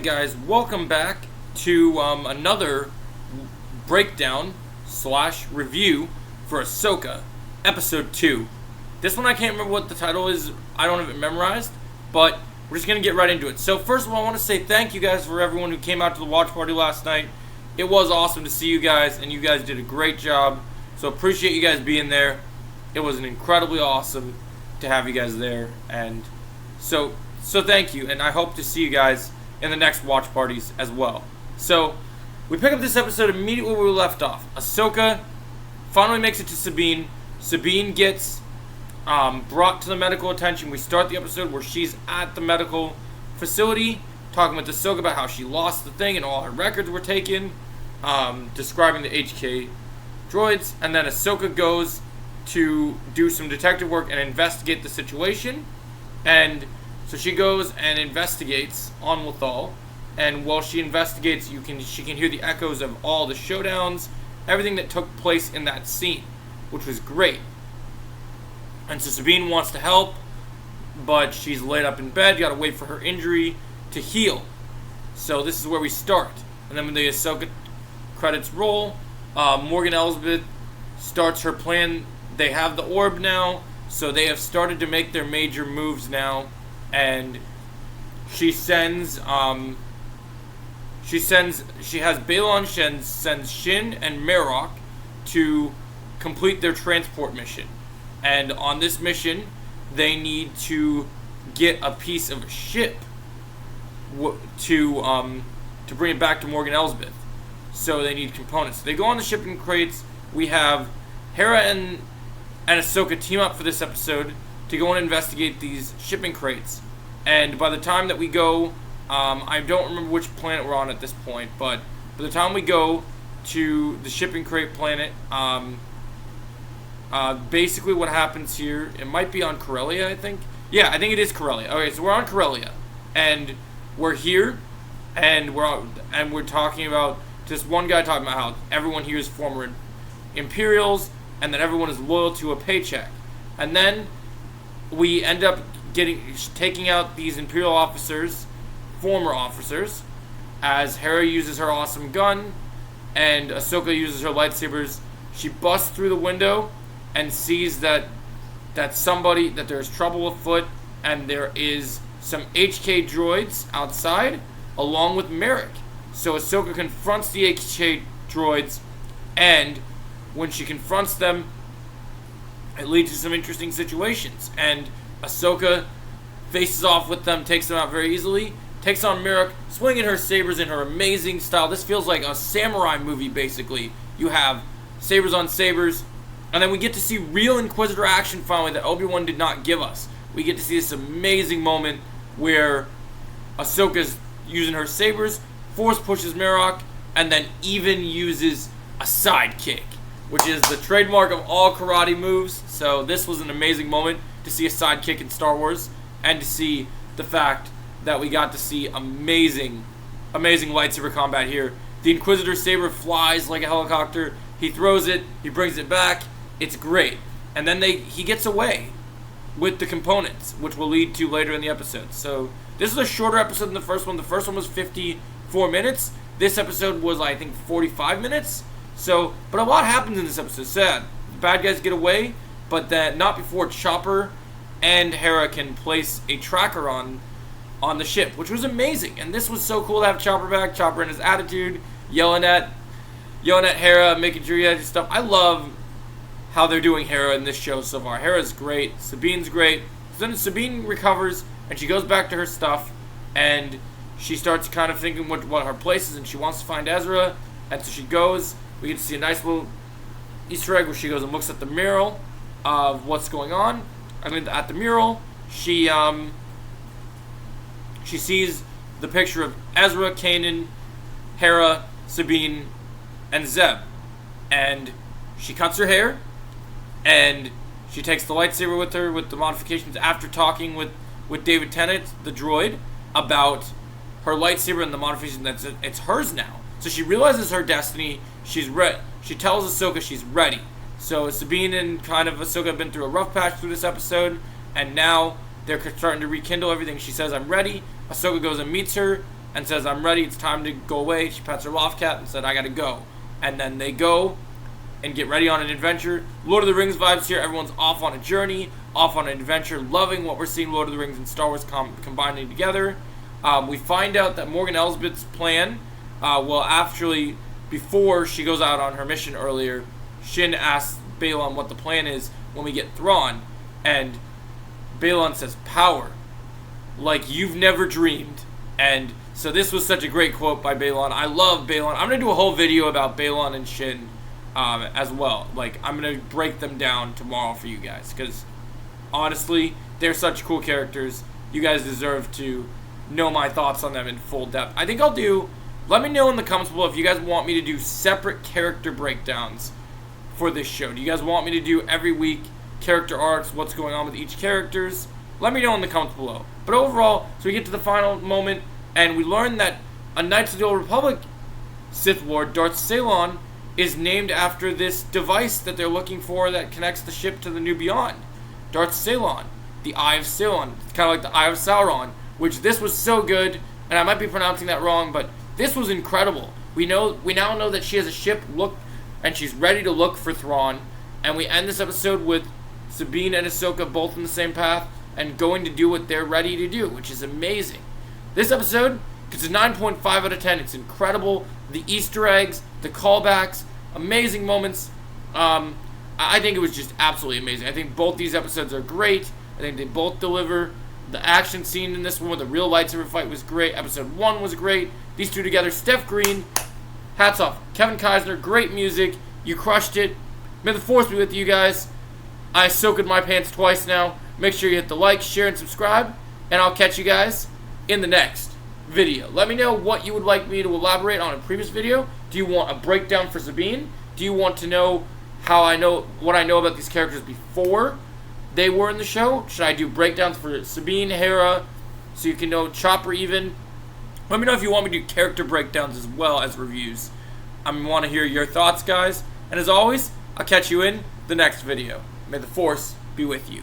Guys, welcome back to another breakdown slash review for Ahsoka, episode 2. This one I can't remember what the title is, I don't have it memorized, but we're just going to get right into it. So first of all, I want to say thank you guys for everyone who came out to the watch party last night. It was awesome to see you guys, and you guys did a great job, so appreciate you guys being there. It was incredibly awesome to have you guys there, and so thank you, and I hope to see you guys in the next watch parties as well. So, we pick up this episode immediately where we left off. Ahsoka finally makes it to Sabine. Sabine gets brought to the medical attention. We start the episode where she's at the medical facility, talking with Ahsoka about how she lost the thing and all her records were taken, describing the HK droids, and then Ahsoka goes to do some detective work and investigate the situation, and so she goes and investigates on Lothal, and while she investigates, she can hear the echoes of all the showdowns, everything that took place in that scene, which was great. And so Sabine wants to help, but she's laid up in bed. You gotta wait for her injury to heal. So this is where we start. And then when the Ahsoka credits roll, Morgan Elsbeth starts her plan. They have the orb now, so they have started to make their major moves now. And she has Balon sends Shin and Marok to complete their transport mission. And on this mission, they need to get a piece of a ship to bring it back to Morgan Elsbeth. So they need components. So they go on the shipping crates. We have Hera and Ahsoka team up for this episode to go and investigate these shipping crates. And by the time that we go, I don't remember which planet we're on at this point, but by the time we go to the shipping crate planet, basically what happens here, it might be on Corellia, I think. Yeah, I think it is Corellia. Okay, so we're on Corellia, and we're here, and we're talking about just one guy talking about how everyone here is former Imperials, and that everyone is loyal to a paycheck. And then we end up taking out these Imperial officers, former officers, as Hera uses her awesome gun, and Ahsoka uses her lightsabers. She busts through the window and sees that there's trouble afoot, and there is some HK droids outside, along with Merrick. So Ahsoka confronts the HK droids, and when she confronts them, it leads to some interesting situations. And Ahsoka faces off with them, takes them out very easily, takes on Merrick, swinging her sabers in her amazing style. This feels like a samurai movie, basically. You have sabers on sabers, and then we get to see real Inquisitor action finally that Obi-Wan did not give us. We get to see this amazing moment where Ahsoka's using her sabers, force pushes Merrick, and then even uses a sidekick, which is the trademark of all karate moves. So this was an amazing moment to see a sidekick in Star Wars, and to see the fact that we got to see amazing lightsaber combat here. The Inquisitor saber flies like a helicopter. He throws it, he brings it back. It's great. And then he gets away with the components, which will lead to later in the episode. So this is a shorter episode than the first one. The first one was 54 minutes. This episode was, I think, 45 minutes. So, but a lot happens in this episode. Sad. The bad guys get away, but that not before Chopper and Hera can place a tracker on the ship, which was amazing. And this was so cool to have Chopper back. Chopper and his attitude, yelling at Hera, making sure he had his stuff. I love how they're doing Hera in this show so far. Hera's great. Sabine's great. So then Sabine recovers, and she goes back to her stuff, and she starts kind of thinking what her place is, and she wants to find Ezra. And so she goes. We get to see a nice little Easter egg where she goes and looks at the mural of what's going on. I mean, at the mural, she sees the picture of Ezra, Kanan, Hera, Sabine, and Zeb. And she cuts her hair, and she takes the lightsaber with her with the modifications after talking with David Tennant, the droid, about her lightsaber and the modification that it's hers now. So she realizes her destiny. She's ready. She tells Ahsoka she's ready. So Sabine and kind of Ahsoka have been through a rough patch through this episode, and now they're starting to rekindle everything. She says, "I'm ready." Ahsoka goes and meets her and says, I'm ready, it's time to go away. She pets her loft cat and said, I gotta go. And then they go and get ready on an adventure. Lord of the Rings vibes here. Everyone's off on a journey, off on an adventure, loving what we're seeing Lord of the Rings and Star Wars combining together. We find out that Morgan Elsbeth's plan, well, actually, before she goes out on her mission earlier, Shin asks Balon what the plan is when we get Thrawn, and Balon says, power, like you've never dreamed. And so this was such a great quote by Balon. I love Balon. I'm going to do a whole video about Balon and Shin as well. Like, I'm going to break them down tomorrow for you guys, because honestly, they're such cool characters. You guys deserve to know my thoughts on them in full depth. I think I'll do, let me know in the comments below if you guys want me to do separate character breakdowns for this show. Do you guys want me to do every week character arcs, what's going on with each characters? Let me know in the comments below. But overall, so we get to the final moment, and we learn that a Knights of the Old Republic Sith Lord, Darth Salon, is named after this device that they're looking for that connects the ship to the New Beyond. Darth Salon, the Eye of Salon. It's kind of like the Eye of Sauron, which this was so good, and I might be pronouncing that wrong, but this was incredible. We now know that she has a ship, and she's ready to look for Thrawn, and we end this episode with Sabine and Ahsoka both in the same path and going to do what they're ready to do, which is amazing. This episode gets a 9.5 out of 10. It's incredible. The Easter eggs, the callbacks, amazing moments. I think it was just absolutely amazing. I think both these episodes are great. I think they both deliver. The action scene in this one with the real lightsaber fight was great. Episode 1 was great. These two together, Steph Green, hats off. Kevin Keisner, great music. You crushed it. May the Force be with you guys. I soaked my pants twice now. Make sure you hit the like, share, and subscribe. And I'll catch you guys in the next video. Let me know what you would like me to elaborate on a previous video. Do you want a breakdown for Sabine? Do you want to know what I know about these characters before they were in the show? Should I do breakdowns for Sabine, Hera, so you can know Chopper even? Let me know if you want me to do character breakdowns as well as reviews. I want to hear your thoughts, guys. And as always, I'll catch you in the next video. May the Force be with you.